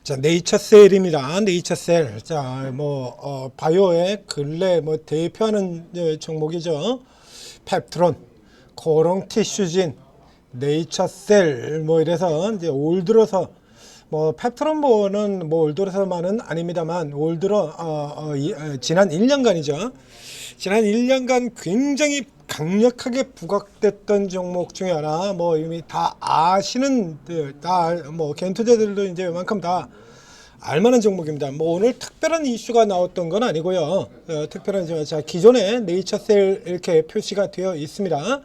자, 네이처셀입니다. 네이처셀. 자, 바이오의 근래 대표하는 종목이죠. 펩트론, 코롱 티슈진, 네이처셀 이래서 이제 올 들어서 펩트론은 올 들어서만은 아닙니다만 올 들어 지난 1년간이죠. 지난 1년간 굉장히 강력하게 부각됐던 종목 중에 하나, 이미 다 아시는, 개인 투자들도 이제 웬만큼 다 알만한 종목입니다. 오늘 특별한 이슈가 나왔던 건 아니고요. 특별한, 자, 기존에 네이처셀 이렇게 표시가 되어 있습니다.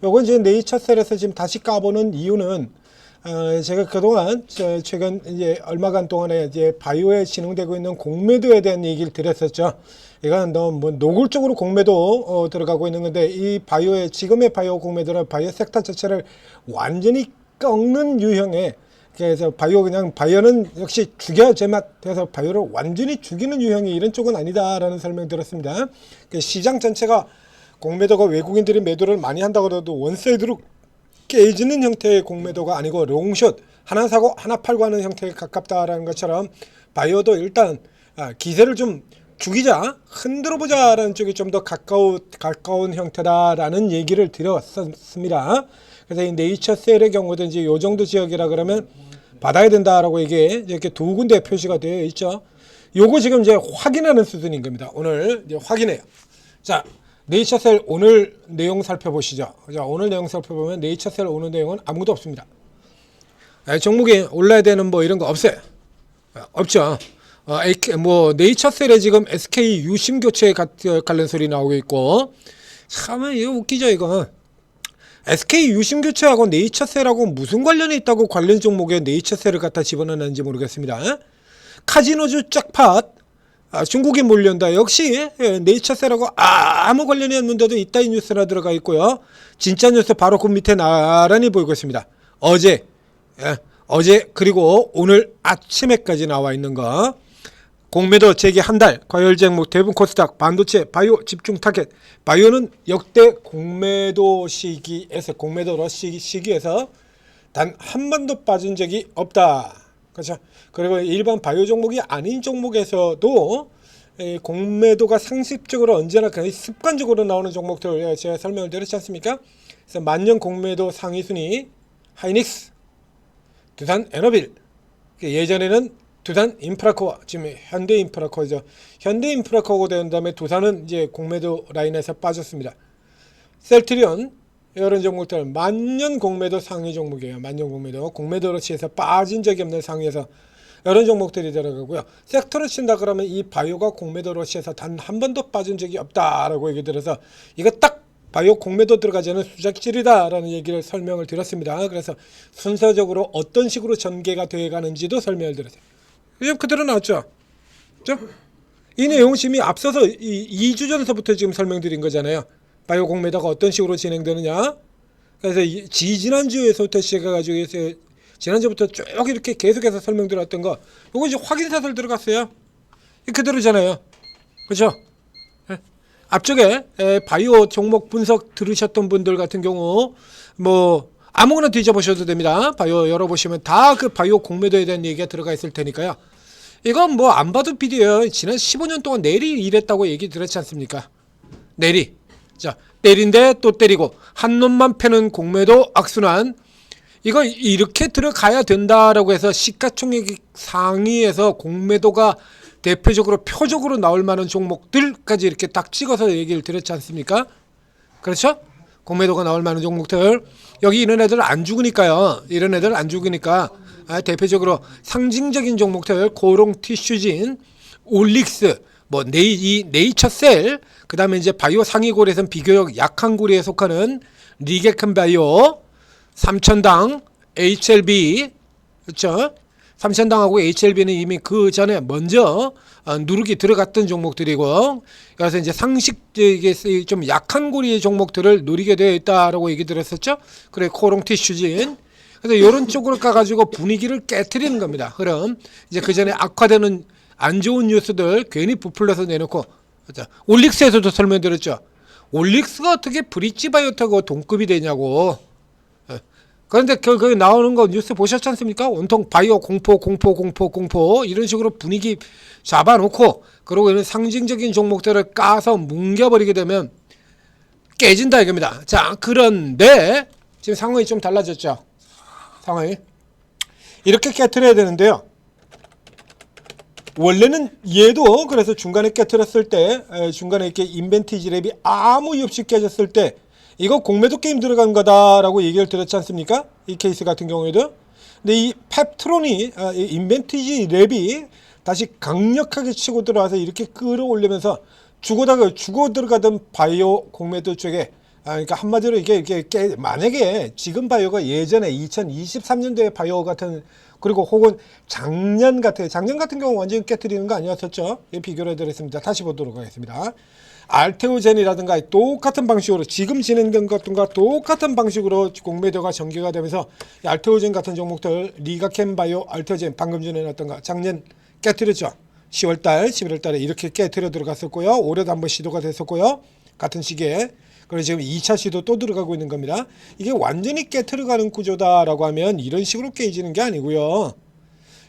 요건 이제 네이처셀에서 지금 다시 까보는 이유는, 제가 그동안 최근 이제 얼마간 동안에 이제 바이오에 진행되고 있는 공매도에 대한 얘기를 드렸었죠. 이건 노골적으로 공매도 들어가고 있는 건데, 이 바이오의 지금의 바이오 공매도는 바이오 섹터 자체를 완전히 꺾는 유형의, 그래서 바이오는 역시 죽여 제맛 돼서 바이오를 완전히 죽이는 유형이 이런 쪽은 아니다라는 설명 들었습니다. 시장 전체가 공매도가 외국인들이 매도를 많이 한다고 해도 원사이드로 깨지는 형태의 공매도가 아니고 롱숏, 하나 사고 하나 팔고 하는 형태에 가깝다라는 것처럼 바이오도 일단 기세를 좀 죽이자, 흔들어보자 라는 쪽이 좀 더 가까운 형태다라는 얘기를 드렸었습니다. 그래서 이 네이처셀의 경우도 이제 요 정도 지역이라 그러면 받아야 된다라고 이렇게 두 군데 표시가 되어 있죠. 요거 지금 이제 확인하는 수준인 겁니다. 오늘 이제 확인해요. 자, 네이처셀 오늘 내용 살펴보시죠. 자, 오늘 내용 살펴보면 네이처셀 오늘 내용은 아무것도 없습니다. 종목이 올라야 되는 이런 거 없어요. 없죠. 네이처셀에 지금 SK 유심 교체 관련 소리 나오고 있고, 참 이거 웃기죠 이거. SK 유심 교체하고 네이처셀하고 무슨 관련이 있다고 관련 종목에 네이처셀을 갖다 집어넣는지 모르겠습니다. 카지노주 짝팟, 중국인 몰려온다. 역시 네이처셀하고 아무 관련이 없는데도 이따위 뉴스나 들어가 있고요. 진짜 뉴스 바로 그 밑에 나란히 보이고 있습니다. 어제 그리고 오늘 아침에까지 나와 있는 거. 공매도 재개 한 달, 과열 종목 대부분 코스닥, 반도체, 바이오 집중 타겟. 바이오는 역대 공매도 러시 시기에서 단 한 번도 빠진 적이 없다. 그렇죠? 그리고 일반 바이오 종목이 아닌 종목에서도 공매도가 상습적으로 언제나 거의 습관적으로 나오는 종목들 제가 설명을 드렸지 않습니까? 그래서 만년 공매도 상위 순위 하이닉스, 두산 에너빌, 예전에는 두산 인프라코어, 지금 현대 인프라코어죠. 현대 인프라코어가 된 다음에 두산은 이제 공매도 라인에서 빠졌습니다. 셀트리온 이런 종목들 만년 공매도 상위 종목이에요. 만년 공매도 러시에서 빠진 적이 없는 상위에서 이런 종목들이 들어가고요. 섹터를 친다 그러면 이 바이오가 공매도 러시에서 단 한 번도 빠진 적이 없다라고 얘기 들어서 이거 딱 바이오 공매도 들어가지 않은 수작질이다라는 얘기를 설명을 드렸습니다. 그래서 순서적으로 어떤 식으로 전개가 되어 가는지도 설명을 드렸어요. 그대로 나왔죠. 이 내용 이미 앞서서 2주 전서부터 지금 설명드린 거잖아요. 바이오 공매도가 어떤 식으로 진행되느냐. 그래서 지난주에서부터 시작해가지고 지난주부터 쭉 이렇게 계속해서 설명드렸던 거, 이거 이제 확인사설 들어갔어요. 그대로잖아요. 그렇죠? 앞쪽에 바이오 종목 분석 들으셨던 분들 같은 경우 아무거나 뒤져보셔도 됩니다. 바이오 열어보시면 다 그 바이오 공매도에 대한 얘기가 들어가 있을 테니까요. 이건 안 봐도 비디오예요. 지난 15년 동안 내리 일했다고 얘기 들었지 않습니까? 내리. 자, 때린데 또 때리고 한 놈만 패는 공매도 악순환. 이거 이렇게 들어가야 된다라고 해서 시가총액 상위에서 공매도가 대표적으로 표적으로 나올 만한 종목들까지 이렇게 딱 찍어서 얘기를 드렸지 않습니까? 그렇죠? 공매도가 나올 만한 종목들. 여기 이런 애들 안 죽으니까요. 대표적으로 상징적인 종목들 코롱 티슈진, 올릭스, 네이처셀, 그 다음에 이제 바이오 상위 고리에서는 비교적 약한 고리에 속하는 리게컨 바이오, 삼천당, HLB, 그렇죠? 삼천당하고 HLB는 이미 그 전에 먼저 누르기 들어갔던 종목들이고, 그래서 이제 이게 좀 약한 고리의 종목들을 누리게 되어 있다라고 얘기 드렸었죠. 그래, 코롱 티슈진. 그래서 이런 쪽으로 가가지고 분위기를 깨트리는 겁니다. 그럼 이제 그 전에 악화되는 안 좋은 뉴스들 괜히 부풀려서 내놓고, 올릭스에서도 설명드렸죠. 올릭스가 어떻게 브릿지 바이오텍하고 동급이 되냐고. 그런데 그 나오는 거 뉴스 보셨지 않습니까? 온통 바이오 공포 이런 식으로 분위기 잡아놓고 그리고 이런 상징적인 종목들을 까서 뭉겨버리게 되면 깨진다 이겁니다. 자, 그런데 지금 상황이 좀 달라졌죠. 상황이 이렇게 깨트려야 되는데요. 원래는 얘도 그래서 중간에 깨트렸을 때 중간에 이렇게 인벤티지 랩이 아무 이유 없이 깨졌을 때 이거 공매도 게임 들어간 거다라고 얘기를 드렸지 않습니까? 이 케이스 같은 경우에도. 근데 이 펩트론이 인벤티지 랩이 다시 강력하게 치고 들어와서 이렇게 끌어올리면서 죽어 들어가던 바이오 공매도 쪽에 그러니까 한마디로 이게 만약에 지금 바이오가 예전에 2023년도에 바이오 같은 그리고 혹은 작년 같은 경우 완전히 깨트리는 거 아니었었죠? 비교를 해드렸습니다. 다시 보도록 하겠습니다. 알테오젠이라든가 똑같은 방식으로 지금 진행된 것과 똑같은 방식으로 공매도가 전개가 되면서 알테오젠 같은 종목들 리가캠 바이오 알테오젠 방금 전에 나왔던가 작년 깨트렸죠. 10월달 11월달에 이렇게 깨트려 들어갔었고요. 올해도 한번 시도가 됐었고요. 같은 시기에. 그리고 지금 2차 시도 또 들어가고 있는 겁니다. 이게 완전히 깨트려가는 구조다라고 하면 이런 식으로 깨지는 게 아니고요.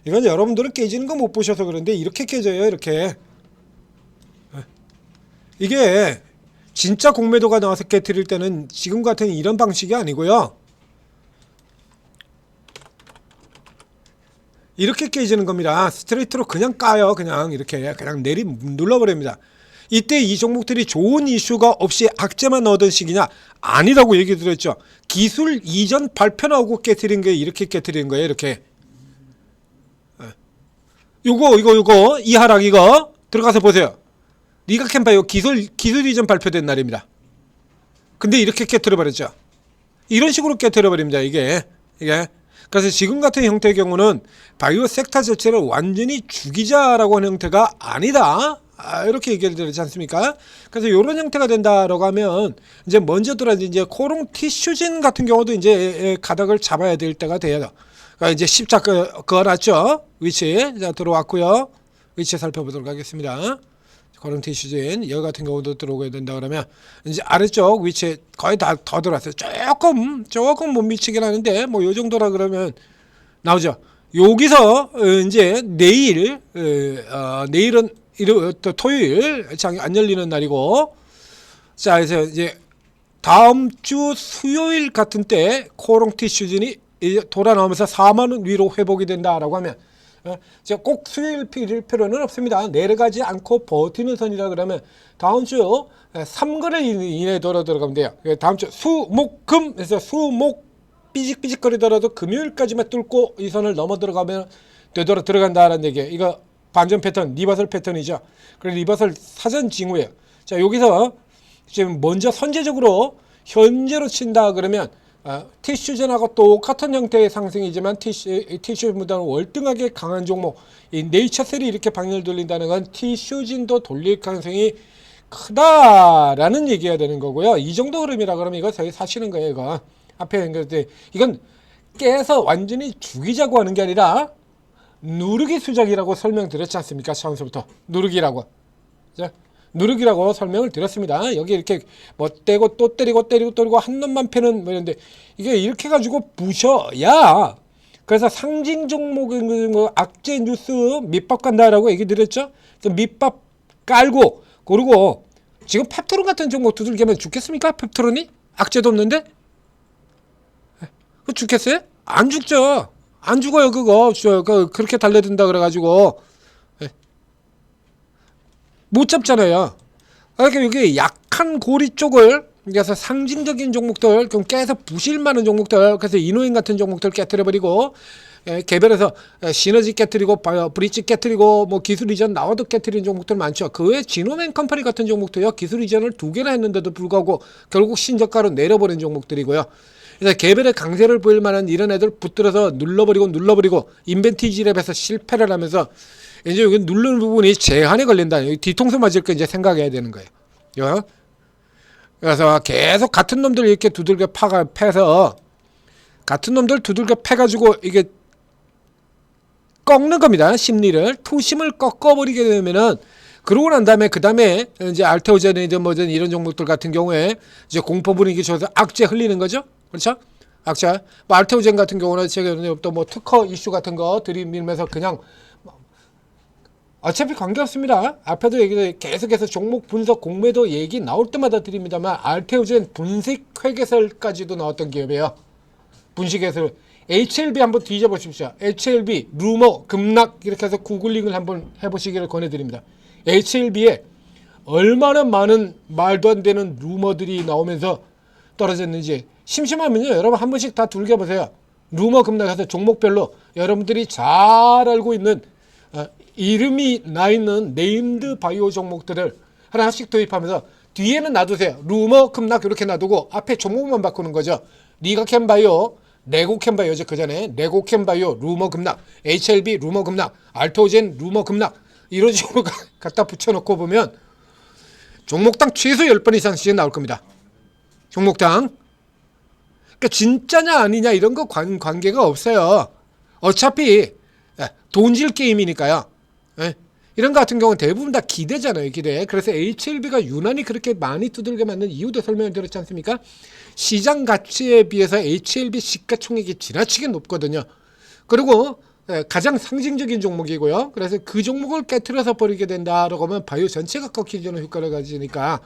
이건 여러분들은 깨지는 거 못 보셔서 그런데 이렇게 깨져요. 이렇게. 이게 진짜 공매도가 나와서 깨트릴 때는 지금 같은 이런 방식이 아니고요. 이렇게 깨지는 겁니다. 스트레이트로 그냥 까요. 그냥 이렇게 그냥 눌러버립니다. 이때 이 종목들이 좋은 이슈가 없이 악재만 넣던 시기냐? 아니라고 얘기 드렸죠. 기술 이전 발표 나오고 깨트린 게 이렇게 깨트리는 거예요. 이렇게. 요거 이 하락 이거 들어가서 보세요. 리가캠바이오 기술 이전 발표된 날입니다. 근데 이렇게 깨트려 버렸죠. 이런 식으로 깨트려 버립니다. 이게. 그래서 지금 같은 형태의 경우는 바이오 섹터 자체를 완전히 죽이자라고 하는 형태가 아니다. 이렇게 얘기를 드리지 않습니까? 그래서 이런 형태가 된다라고 하면 이제 먼저 들어야지 이제 코롱 티슈진 같은 경우도 이제 가닥을 잡아야 될 때가 돼요. 그러니까 이제 십자가 그어놨죠. 위치 자 들어왔고요. 위치 살펴보도록 하겠습니다. 코롱 티슈진 여기 같은 경우도 들어오게 된다 그러면 이제 아래쪽 위치에 거의 다 더 들어왔어요. 조금 못 미치긴 하는데 뭐 요 정도라 그러면 나오죠. 여기서 이제 내일은 또 토요일 장이 안 열리는 날이고 자 그래서 이제 다음 주 수요일 같은 때 코롱 티슈진이 돌아 나오면서 4만원 위로 회복이 된다라고 하면 꼭 수요일 필 필요는 없습니다. 내려가지 않고 버티는 선이라 그러면 다음 주 3거래 이내에 돌아 들어가면 돼요. 다음 주 수목금에서 수목 삐직삐직거리더라도 금요일까지만 뚫고 이 선을 넘어 들어가면 되돌아 들어간다라는 얘기예요. 이거 반전 패턴, 리버설 패턴이죠. 그래서 리버설 사전 징후예요. 자, 여기서 지금 먼저 선제적으로 현재로 친다 그러면 티슈전하고 똑같은 형태의 상승이지만 티슈보다는 월등하게 강한 종목, 이 네이처셀이 이렇게 방향을 돌린다는 건 티슈진도 돌릴 가능성이 크다라는 얘기가 되는 거고요. 이 정도 흐름이라 그러면 이거 저희 사시는 거예요. 이거 앞에 있는데 이건 깨서 완전히 죽이자고 하는 게 아니라 누르기 수작이라고 설명드렸지 않습니까? 처음부터 누르기라고. 자, 누르기라고 설명을 드렸습니다. 여기 이렇게 뭐 떼고 또 때리고 한 놈만 패는 뭐 이런데 이게 이렇게 가지고 부셔야 그래서 상징 종목인 뭐 악재 뉴스 밑밥 간다라고 얘기 드렸죠. 밑밥 깔고 그리고 지금 펩트론 같은 종목 두들기면 죽겠습니까? 펩트론이 악재도 없는데 죽겠어요? 안 죽죠. 안 죽어요. 그거 그렇게 달려든다 그래가지고 못 잡잖아요. 그러니까 여기 약한 고리 쪽을 그래서 상징적인 종목들 좀 깨서 부실 많은 종목들 그래서 이노인 같은 종목들 깨트려버리고 개별해서 시너지 깨트리고 브릿지 깨트리고 뭐 기술 이전 나와도 깨트리는 종목들 많죠. 그 외에 지노맨 컴퍼니 같은 종목도요. 기술 이전을 2개나 했는데도 불구하고 결국 신저가로 내려버린 종목들이고요. 그래서 개별의 강세를 보일 만한 이런 애들 붙들어서 눌러버리고 인벤티지 랩에서 실패를 하면서 이제 여기 누르는 부분이 제한에 걸린다. 뒤통수 맞을 거 이제 생각해야 되는 거예요. 그래서 계속 같은 놈들 이렇게 두들겨 패서 같은 놈들 두들겨 패가지고 이게 꺾는 겁니다. 심리를 투심을 꺾어버리게 되면은 그러고 난 다음에 그 다음에 이제 알테오젠이든 뭐든 이런 종목들 같은 경우에 이제 공포 분위기 줘서 악재 흘리는 거죠. 그렇죠? 약자. 뭐 알테오젠 같은 경우는 제가 또 뭐 특허 이슈 같은 거 들이밀면서 그냥 어차피 관계없습니다. 앞에도 계속해서 종목 분석 공매도 얘기 나올 때마다 드립니다만 알테오젠 분식 회계설까지도 나왔던 기업이에요. 분식 해설. HLB 한번 뒤져보십시오. HLB 루머 급락 이렇게 해서 구글링을 한번 해보시기를 권해드립니다. HLB에 얼마나 많은 말도 안 되는 루머들이 나오면서 떨어졌는지 심심하면요 여러분 한 번씩 다 둘겨보세요. 루머 급락해서 종목별로 여러분들이 잘 알고 있는 이름이 나 있는 네임드 바이오 종목들을 하나씩 도입하면서 뒤에는 놔두세요. 루머 급락 이렇게 놔두고 앞에 종목만 바꾸는 거죠. 리가캠 바이오, 레고캠 바이오죠. 그 전에 레고캠 바이오 루머 급락, HLB 루머 급락, 알토젠 루머 급락 이런 식으로 갖다 붙여놓고 보면 종목당 최소 10번 이상씩 나올 겁니다. 종목당. 그러니까 진짜냐 아니냐 이런 거 관계가 없어요. 어차피 돈질 게임이니까요. 이런 거 같은 경우는 대부분 다 기대잖아요. 기대. 그래서 HLB가 유난히 그렇게 많이 두들겨 맞는 이유도 설명을 드렸지 않습니까? 시장 가치에 비해서 HLB 시가총액이 지나치게 높거든요. 그리고 가장 상징적인 종목이고요. 그래서 그 종목을 깨트려서 버리게 된다라고 하면 바이오 전체가 꺾이는 효과를 가지니까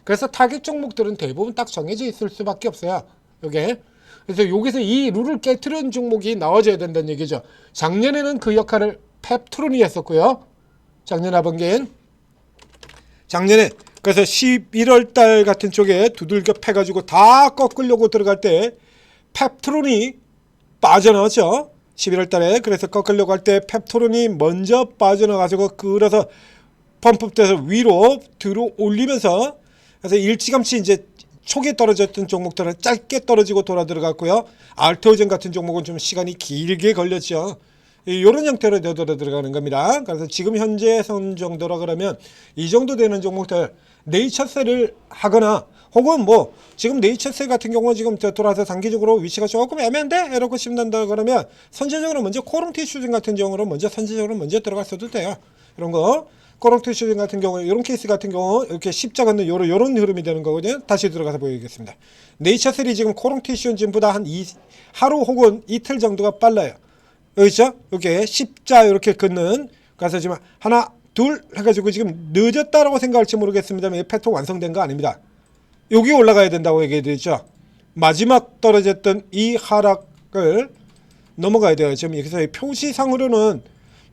그래서 타겟 종목들은 대부분 딱 정해져 있을 수밖에 없어요. 요게. 그래서 여기서 이 룰을 깨트리는 종목이 나와줘야 된다는 얘기죠. 작년에는 그 역할을 펩트론이 했었고요. 작년 하반기엔 작년에 그래서 11월 달 같은 쪽에 두들겨 패가지고 다 꺾으려고 들어갈 때 펩트론이 빠져나왔죠. 11월 달에 그래서 꺾으려고 할 때 펩트론이 먼저 빠져나가지고 끌어서 펌프돼서 위로 들어 올리면서 그래서 일찌감치 이제 초기에 떨어졌던 종목들은 짧게 떨어지고 돌아 들어갔고요. 알테오젠 같은 종목은 좀 시간이 길게 걸렸죠. 이런 형태로 되돌아 들어가는 겁니다. 그래서 지금 현재 선 정도라 그러면 이 정도 되는 종목들 네이처셀을 하거나 혹은 뭐 지금 네이처셀 같은 경우는 지금 돌아서 단기적으로 위치가 조금 애매한데 이러고 싶는다 그러면 선제적으로 먼저 코롱티슈진 같은 경우로 먼저 선제적으로 먼저 들어갔어도 돼요. 이런 거 코롱티슈진 같은 경우 이런 케이스 같은 경우 이렇게 십자가 있는 요런 흐름이 되는 거거든요. 다시 들어가서 보여드리겠습니다. 네이처셀이 지금 코롱티슈진보다 한 하루 혹은 이틀 정도가 빨라요. 여기 있죠? 이렇게 십자 이렇게 긋는 그래서 지금 하나 둘 해가지고 지금 늦었다라고 생각할지 모르겠습니다만 패턴 완성된 거 아닙니다. 여기 올라가야 된다고 얘기해드렸죠. 마지막 떨어졌던 이 하락을 넘어가야 돼요. 지금 여기서 표시상으로는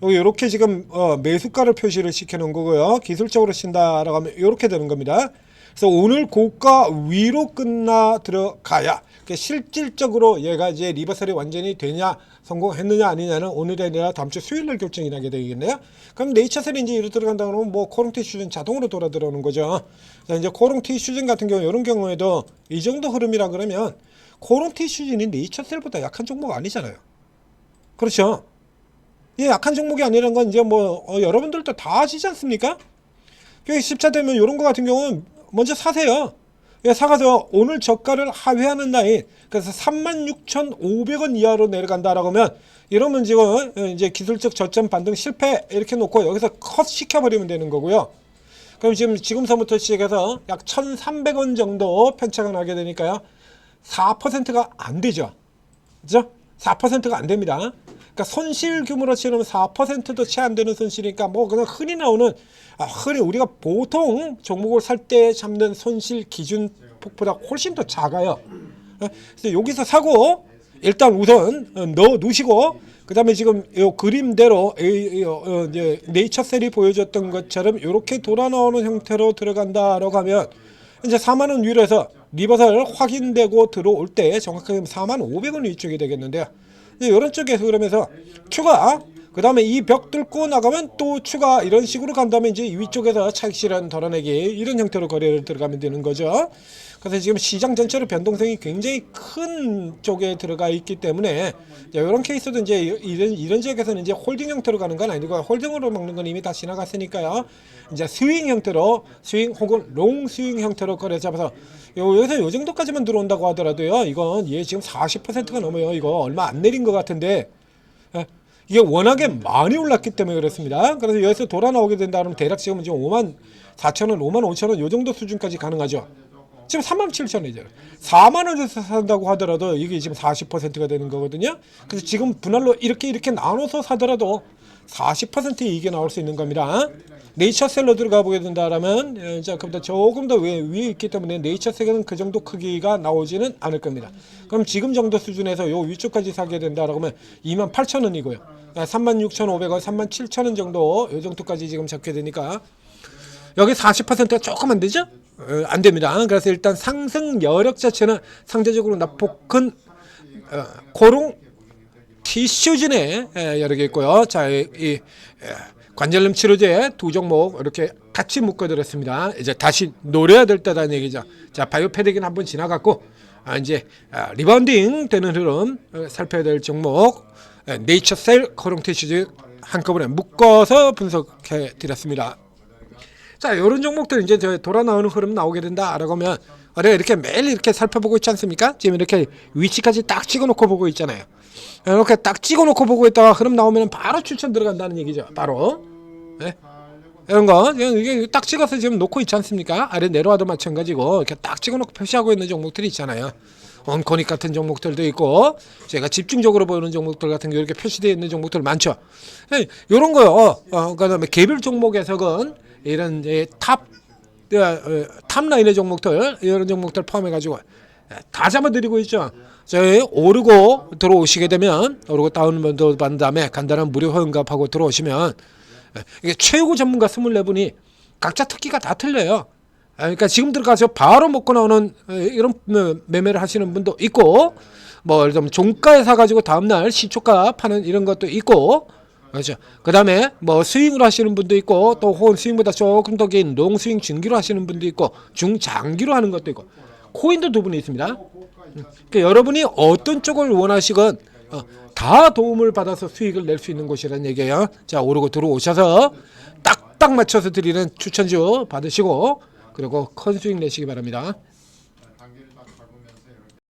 여기 이렇게 지금 매수가를 표시를 시켜놓은 거고요. 기술적으로 친다라고 하면 이렇게 되는 겁니다. 그래서 오늘 고가 위로 끝나 들어가야 실질적으로 얘가 이제 리버설이 완전히 되냐 성공했느냐 아니냐는 오늘이 아니라 다음 주 수요일날 결정이 나게 되겠네요. 그럼 네이처셀이 이제 이로 들어간다 그러면 뭐 코롱티슈진 자동으로 돌아 들어오는 거죠. 자, 이제 코롱티슈진 같은 경우 이런 경우에도 이 정도 흐름이라 그러면 코롱티슈진이 네이처셀보다 약한 종목 아니잖아요. 그렇죠. 이 약한 종목이 아니라는 건 이제 뭐 여러분들도 다 아시지 않습니까? 여기 십자되면 이런 거 같은 경우는 먼저 사세요. 사가서 오늘 저가를 하회하는 라인 그래서 36,500원 이하로 내려간다라고 하면 이러면 지금 이제 기술적 저점 반등 실패 이렇게 놓고 여기서 컷 시켜버리면 되는 거고요. 그럼 지금서부터 시작해서 약 1,300원 정도 편차가 나게 되니까요. 4%가 안 되죠. 그죠? 4%가 안 됩니다. 그러니까 손실 규모로 치면 4%도 채 안 되는 손실이니까 뭐 그냥 흔히 나오는 흔히 우리가 보통 종목을 살 때 잡는 손실 기준 폭보다 훨씬 더 작아요. 그래서 여기서 사고 일단 우선 넣어 두시고 그 다음에 지금 이 그림대로 이제 네이처셀이 보여줬던 것처럼 이렇게 돌아 나오는 형태로 들어간다라고 하면 이제 4만원 위로해서 리버설 확인되고 들어올 때 정확하게 4,500원 위쪽이 되겠는데요. 이런 쪽에 그러면서 추가 그 다음에 이 벽 뚫고 나가면 또 추가 이런 식으로 간다면 이제 위쪽에서 차익 실현 덜어내기 이런 형태로 거래를 들어가면 되는 거죠. 그래서 지금 시장 전체로 변동성이 굉장히 큰 쪽에 들어가 있기 때문에 이런 케이스도 이제 이런 지역에서는 이제 홀딩 형태로 가는 건 아니고 홀딩으로 먹는 건 이미 다 지나갔으니까요. 이제 스윙 형태로 스윙 혹은 롱 스윙 형태로 거래 잡아서 여기서 요 정도까지만 들어온다고 하더라도요. 이건 얘 지금 40%가 넘어요. 이거 얼마 안 내린 것 같은데 이게 워낙에 많이 올랐기 때문에 그렇습니다. 그래서 여기서 돌아 나오게 된다 그러면 대략 지금 54,000원, 55,000원 요 정도 수준까지 가능하죠. 지금 37,000원이죠. 4만 원에서 산다고 하더라도 이게 지금 40%가 되는 거거든요. 그래서 지금 분할로 이렇게 나눠서 사더라도 40% 이익이 나올 수 있는 겁니다. 네이처셀로 들어가 보게 된다라면 자, 그보다 조금 더 위에 있기 때문에 네이처셀은 그 정도 크기가 나오지는 않을 겁니다. 그럼 지금 정도 수준에서 요 위쪽까지 사게 된다라고 하면 28,000원이고요. 36,500원, 37,000원 정도 요 정도까지 지금 잡게 되니까 여기 40%가 조금 안 되죠? 안 됩니다. 그래서 일단 상승 여력 자체는 상대적으로 낙폭 큰 고롱 티슈진에 여러 개 있고요. 자, 이 관절염 치료제 두 종목 이렇게 같이 묶어드렸습니다. 이제 다시 노려야 될 때라는 얘기죠. 자, 바이오패드긴 한번 지나갔고 이제 리바운딩 되는 흐름 살펴야 될 종목 네이처셀, 코롱 티슈즈 한꺼번에 묶어서 분석해 드렸습니다. 자, 이런 종목들 이제 돌아 나오는 흐름 나오게 된다라고 하면 우리가 이렇게 매일 이렇게 살펴보고 있지 않습니까? 지금 이렇게 위치까지 딱 찍어놓고 보고 있잖아요. 이렇게 딱 찍어놓고 보고 있다가 흐름 나오면 바로 추천 들어간다는 얘기죠. 바로 네? 이런 거 이게 딱 찍어서 지금 놓고 있지 않습니까? 아래 내려와도 마찬가지고 이렇게 딱 찍어놓고 표시하고 있는 종목들이 있잖아요. 원코닉 같은 종목들도 있고 제가 집중적으로 보이는 종목들 같은 게 이렇게 표시되어 있는 종목들 많죠. 네, 이런 거요. 그다음에 개별 종목 해석은 이런 탑 라인의 종목들 이런 종목들 포함해가지고 다 잡아드리고 있죠. 저희 오르고 들어오시게 되면 오르고 다운로드 받은 다음에 간단한 무료 회원가입하고 들어오시면 이게 최고 전문가 24분이 각자 특기가 다 틀려요. 그러니까 지금 들어가서 바로 먹고 나오는 이런 매매를 하시는 분도 있고 뭐 예를 들면 종가에 사가지고 다음날 시초가 파는 이런 것도 있고 그렇죠. 그 다음에 뭐 스윙으로 하시는 분도 있고 또 혹은 스윙보다 조금 더 긴 롱스윙 중기로 하시는 분도 있고 중장기로 하는 것도 있고 코인도 두 분이 있습니다. 그러니까 여러분이 어떤 쪽을 원하시건 다 도움을 받아서 수익을 낼 수 있는 곳이라는 얘기예요. 자, 오르고 들어오셔서 딱딱 맞춰서 드리는 추천주 받으시고 그리고 큰 수익 내시기 바랍니다.